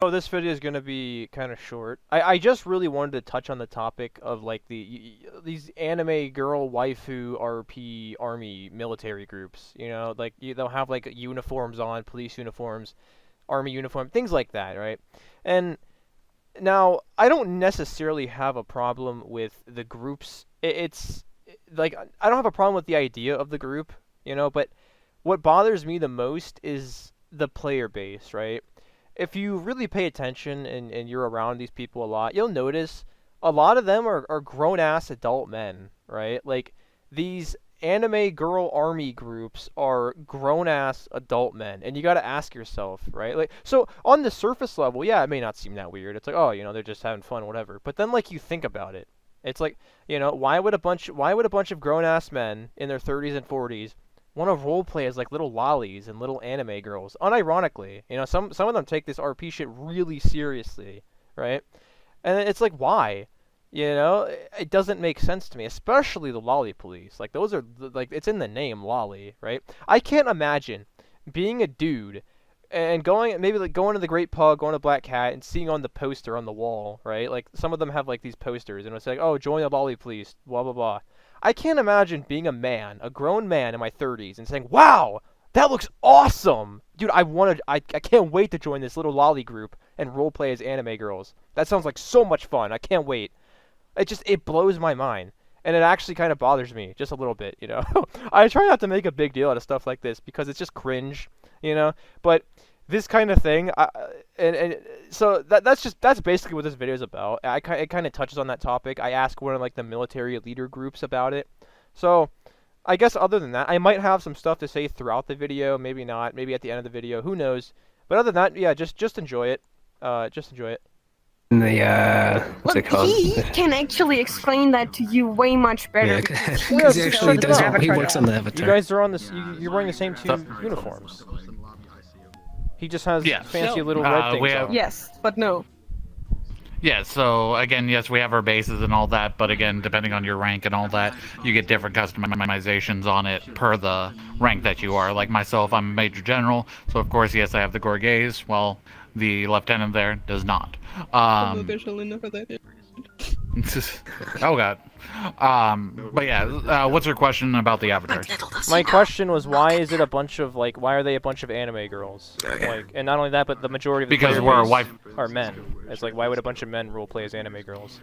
Oh, this video is gonna be kind of short. I just really wanted to touch on the topic of like these anime girl waifu RP army military groups. You know, like they'll have like uniforms on, police uniforms, army uniform, things like that, right? And now I don't necessarily have a problem with the groups. It's like I don't have a problem with the idea of the group, you know, but what bothers me the most is the player base, right? If you really pay attention and you're around these people a lot, you'll notice a lot of them are grown-ass adult men, right? Like, these anime girl army groups are grown-ass adult men, and you gotta ask yourself, right? Like, so, on the surface level, yeah, it may not seem that weird. It's like, oh, you know, they're just having fun, whatever. But then, like, you think about it. It's like, you know, why would a bunch of grown-ass men in their 30s and 40s want to roleplay as like little lollies and little anime girls? Unironically, you know, some of them take this RP shit really seriously, right? And it's like, why? You know, it doesn't make sense to me, especially the lolly police. Like those are like it's in the name, lolly, right? I can't imagine being a dude and going to the Great Pug, going to Black Cat, and seeing on the poster on the wall, right? Like some of them have like these posters, and it's like, oh, join the lolly police, blah blah blah. I can't imagine being a man, a grown man in my 30s, and saying, "Wow, that looks awesome, dude! I can't wait to join this little lolly group and roleplay as anime girls. That sounds like so much fun. I can't wait." It blows my mind, and it actually kind of bothers me just a little bit, you know. I try not to make a big deal out of stuff like this because it's just cringe, you know. But this kind of thing, and so that's basically what this video is about. It kind of touches on that topic. I asked one of like the military leader groups about it. So I guess other than that, I might have some stuff to say throughout the video. Maybe not. Maybe at the end of the video. Who knows? But other than that, yeah, just enjoy it. Just enjoy it. What's it called? He can actually explain that to you way much better. Yeah, because because he he's actually the does. avatar He works on the You avatar. guys are on this. You're wearing the same two uniforms. He just has Yeah. fancy little red things we have- on. Yes, but no. Yeah, so again, yes, we have our bases and all that, but again, depending on your rank and all that, you get different customizations on it per the rank that you are. Like myself, I'm a Major General, so of course, yes, I have the Gorgaze, while the Lieutenant there does not. Oh god. But yeah, what's your question about the avatar? My question was, why is it a bunch of like? Why are they a bunch of anime girls? Like, and not only that, but the majority of the Because player we're a base wife. are men. It's like, why would a bunch of men roleplay as anime girls?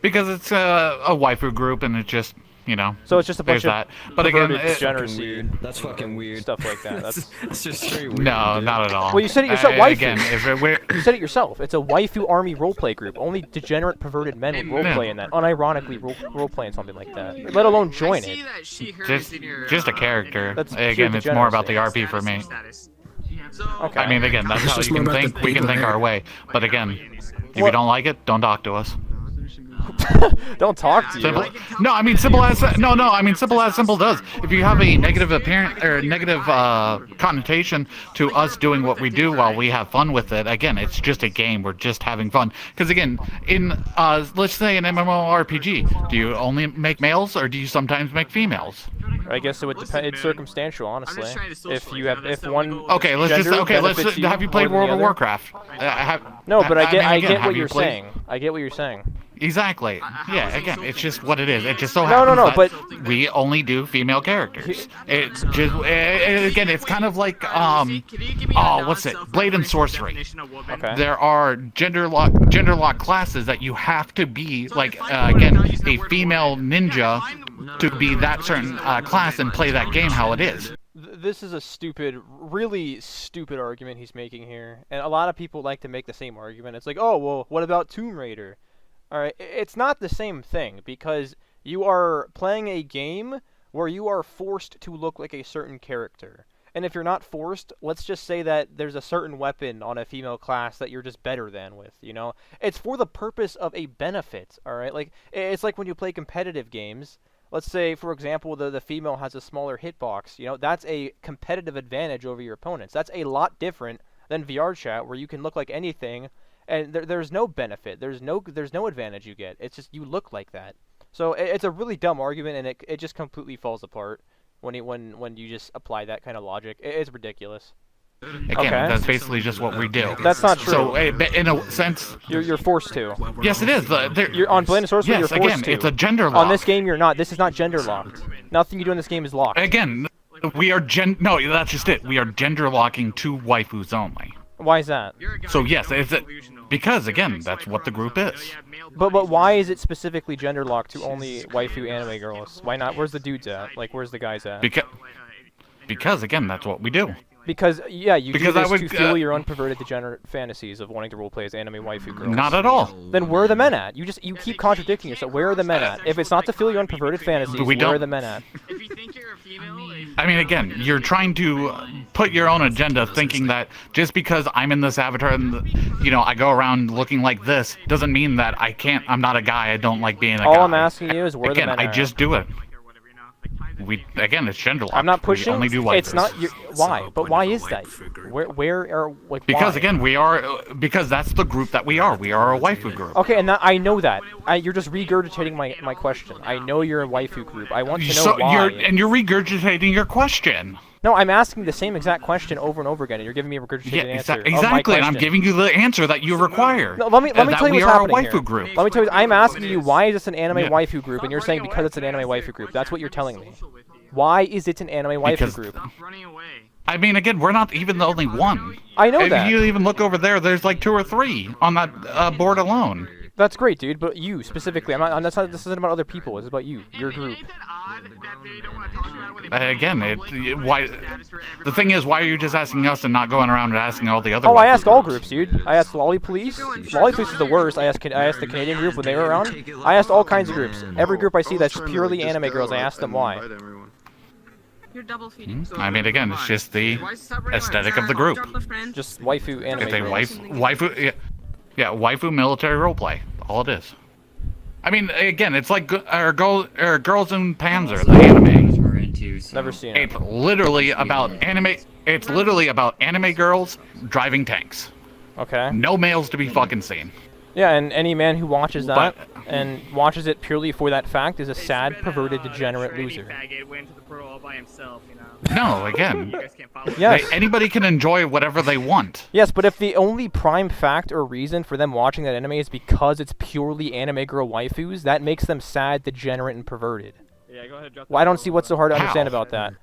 Because it's a waifu group, and it's just, you know, So it's just a bunch there's of that. But again, perverted degeneracy That's fucking weird. stuff like that. That's just very weird. no, dude. not at all. Well, you said it yourself, waifu. Again, if we're You said it yourself. It's a waifu army roleplay group. Only degenerate, perverted men would roleplay in that. Unironically roleplay in something like that. Let alone join it. just a character. That's pure Again, it's more about the degeneracy. RP for me. Okay. I mean, again, that's It's how just you more can about think. the We can people think there. our way. But again, if you What- don't like it, don't talk to us. Don't talk to you. Simple. No, I mean simple as no. I mean simple as simple does. If you have a negative appearance or negative connotation to us doing what we do while we have fun with it, again, it's just a game. We're just having fun. Because again, in let's say an MMORPG, do you only make males or do you sometimes make females? I guess it would depend. It's circumstantial, honestly. If you have, if one Okay, let's just gender let's benefits have you played more than World the of other- Warcraft? No, but mean, I again, get have what you you're played- saying. I get what you're saying. Exactly. Yeah. Again, it's just what it is. It just so No, happens no, that but- we only do female characters. It's just again, it's kind of like what's it? Blade and sorcery. Okay. There are gender lock classes that you have to be like again a female ninja to be that certain class and play that game how it is. This is a stupid, really stupid argument he's making here, and a lot of people like to make the same argument. It's like, oh, well, what about Tomb Raider? Alright, it's not the same thing, because you are playing a game where you are forced to look like a certain character. And if you're not forced, let's just say that there's a certain weapon on a female class that you're just better than with, you know? It's for the purpose of a benefit, alright? Like, it's like when you play competitive games. Let's say, for example, the female has a smaller hitbox. You know, that's a competitive advantage over your opponents. That's a lot different than VRChat, where you can look like anything, and there's no benefit. There's no advantage you get. It's just you look like that. So it's a really dumb argument, and it just completely falls apart when you just apply that kind of logic. It's ridiculous. Again, Okay. that's basically just what we do. That's not true. So, in a sense, You're forced to. yes, it is. You're on Blade and Sorcery. Yes, You're forced again, to. it's a gender lock. On this game, you're not. This is not gender locked. Nothing you do in this game is locked. Again, we are no, that's just it. We are gender locking to waifus only. Why is that? So yes, because again, that's what the group is. But why is it specifically gender locked to only waifu anime girls? Why not? Where's the dudes at? Like, where's the guys at? Because again, that's what we do. Because yeah, you do this I would, to fuel your unperverted degenerate fantasies of wanting to roleplay as anime waifu girls. Not at all. Then where are the men at? You keep contradicting yourself. Where are the men at? If it's not to fuel your unperverted fantasies, where are the men at? I mean, again, you're trying to put your own agenda, thinking that just because I'm in this avatar and I go around looking like this doesn't mean that I'm not a guy. I don't like being a guy. All I'm asking you is where again, the men are. I just do it. It's gender locked. I'm not pushing. We only do waifus. It's not. Why? But why is that? Where are like? Because why? again, because that's the group that we are. We are a waifu group. Okay, and I know that. You're just regurgitating my question. I know you're a waifu group. I want to know why. You're regurgitating your question. No, I'm asking the same exact question over and over again, and you're giving me a regurgitated answer. Exactly, and I'm giving you the answer that you require. No, let me tell you what's happening here. We are a waifu group. Let me tell you. I'm asking you why is this an anime waifu group, and you're saying because it's an anime waifu group. That's what you're telling me. Why is it an anime waifu group? I mean, again, we're not even the only one. I know that. If you even look over there, there's like 2 or 3 on that board alone. That's great, dude. But you specifically, this isn't about other people. It's about you, your group. Again, why? The thing is, why are you just asking us and not going around and asking all the other? Oh, I asked all groups, dude. I asked Lolly Police. Lolly Police is the worst. I asked the Canadian group when they were around. I asked all kinds of groups. Every group I see that's purely anime girls, I asked them why. You're double feeding. I mean, again, it's just the aesthetic of the group. Just waifu anime It's a girls. waifu, yeah, waifu military roleplay. All it is. I mean, again, it's like Girls in Panzer, the anime. Never seen it. It's literally about anime. It's literally about anime girls driving tanks. Okay. No males to be fucking seen. Yeah, and any man who watches that and watches it purely for that fact is a sad, perverted, degenerate loser. No, again. Yes. Anybody can enjoy whatever they want. Yes, but if the only prime fact or reason for them watching that anime is because it's purely anime girl waifus, that makes them sad, degenerate, and perverted. Yeah, go ahead. Well, I don't see what's so hard to understand about that.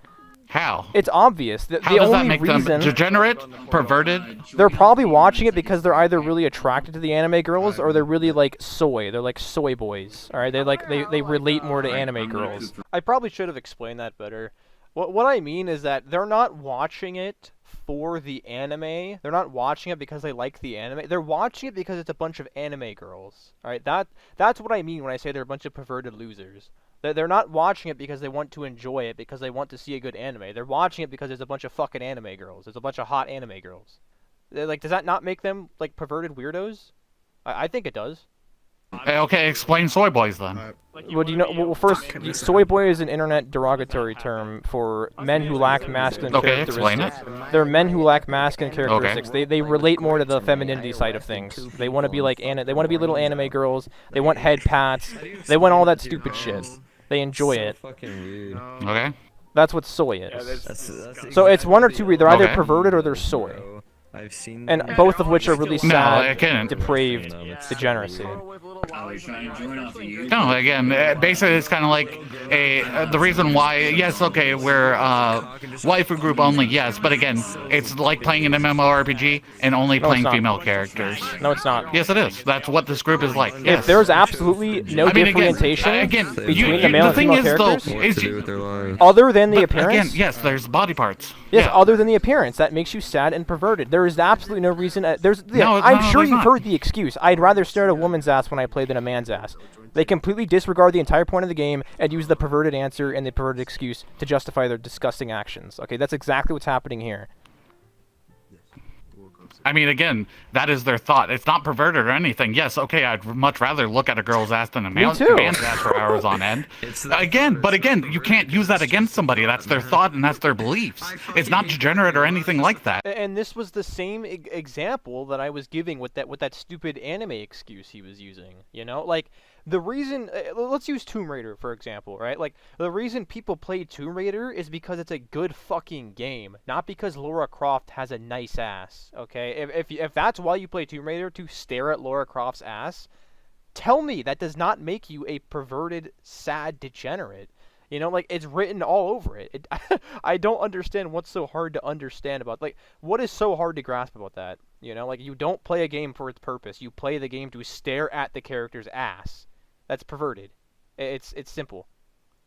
How? It's obvious. How the does only that make reason them degenerate, perverted? they're probably watching it because they're either really attracted to the anime girls or they're really like soy. They're like soy boys. All right, they relate more to anime girls. I probably should have explained that better. What I mean is that they're not watching it for the anime. They're not watching it because they like the anime. They're watching it because it's a bunch of anime girls. All right, that's what I mean when I say they're a bunch of perverted losers. They're not watching it because they want to enjoy it, because they want to see a good anime. They're watching it because there's a bunch of fucking anime girls. There's a bunch of hot anime girls. Like, does that not make them, like, perverted weirdos? I think it does. Okay, explain soy boys then. Well, do you know? Well, first, soy boy is an internet derogatory term for men who lack masculine characteristics. Explain it. They're men who lack masculine characteristics. They relate more to the femininity side of things. They want to be like they want to be little anime girls. They want head pats. They want all that stupid shit. They enjoy it. Okay. That's what soy is. So it's one or two. They're either perverted or they're soy. I've seen And both of which are really sad, again, depraved degeneracy. No, again, basically it's kind of like the reason why, yes, okay, we're waifu group only, yes, but again, it's like playing an MMORPG and only playing female characters. No, it's not. Yes, it is. That's what this group is like. If there's absolutely no differentiation between the male and female characters, other than the appearance, again, yes, there's body parts. Yes, Yeah. other than the appearance, that makes you sad and perverted. There is absolutely no reason. I'm sure you've heard the excuse. I'd rather stare at a woman's ass when I play than a man's ass. They completely disregard the entire point of the game and use the perverted answer and the perverted excuse to justify their disgusting actions. Okay, that's exactly what's happening here. I mean, again, that is their thought. It's not perverted or anything. Yes, okay, I'd much rather look at a girl's ass than a man's ass for hours on end. But again, you can't use that against somebody. That's their thought and that's their beliefs. It's not degenerate or anything like that. And this was the same example that I was giving with that stupid anime excuse he was using. You know, like The reason, let's use Tomb Raider for example, right? Like the reason people play Tomb Raider is because it's a good fucking game, not because Lara Croft has a nice ass. Okay, if that's why you play Tomb Raider, to stare at Lara Croft's ass, tell me that does not make you a perverted, sad degenerate. You know, like it's written all over it. I don't understand what's so hard to understand about. Like, what is so hard to grasp about that? You know, like you don't play a game for its purpose. You play the game to stare at the character's ass. That's perverted. It's simple.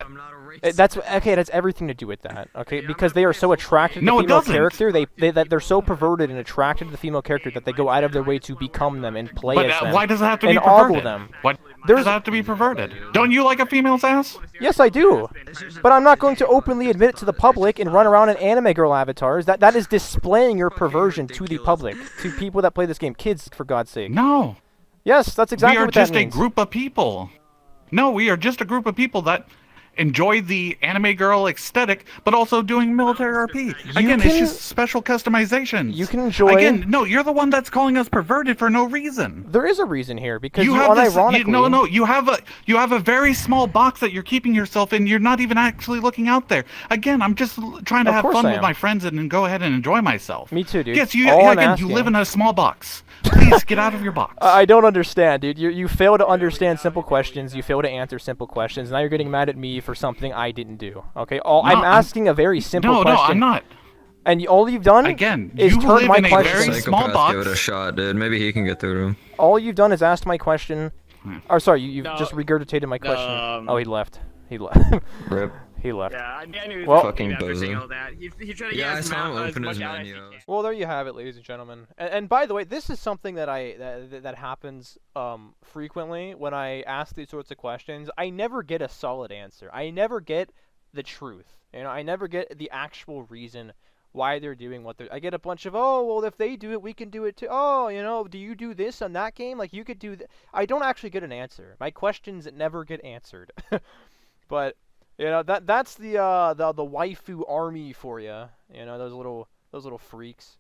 I'm not a racist. That's okay. That's everything to do with that. Okay, because they are so attracted to the female character, they're so perverted and attracted to the female character that they go out of their way to become them and play as them. Why does it have to be and perverted? ogle them. Why does it have to be perverted? Don't you like a female's ass? Yes, I do. But I'm not going to openly admit it to the public and run around in anime girl avatars. That is displaying your perversion to the public, to people that play this game, kids, for God's sake. No. Yes, that's exactly what that means. We are just a group of people. No, we are just a group of people that enjoy the anime girl aesthetic, but also doing military RP. Again, it's just special customizations. You can enjoy... Again, no, you're the one that's calling us perverted for no reason. There is a reason here, because you have unironically... you have a very small box that you're keeping yourself in. You're not even actually looking out there. Again, I'm just trying to have fun with my friends and go ahead and enjoy myself. Me too, dude. Yes, you live in a small box. Please get out of your box. I don't understand, dude. You fail to understand simple questions. You fail to answer simple questions. Now you're getting mad at me for something I didn't do. Okay? I'm asking a very simple question. No, I'm not. And all you've done is turn my question. Very small box. Give it a shot, dude. Maybe he can get through to him. All you've done is asked my question. Or sorry, you've just regurgitated my question. Oh, he left. He left. Rip. He left. Yeah, I knew well, fucking bozo. He tried to Yeah, I get saw him as open much his out as menu. he can. Well, there you have it, ladies and gentlemen. And by the way, this is something that that happens frequently when I ask these sorts of questions. I never get a solid answer. I never get the truth. You know, I never get the actual reason why they're doing what they're... I get a bunch of, oh, well, if they do it, we can do it too. Oh, you know, do you do this on that game? Like, you could do... I don't actually get an answer. My questions never get answered. But... You know, that's the waifu army for you. You know, those little freaks.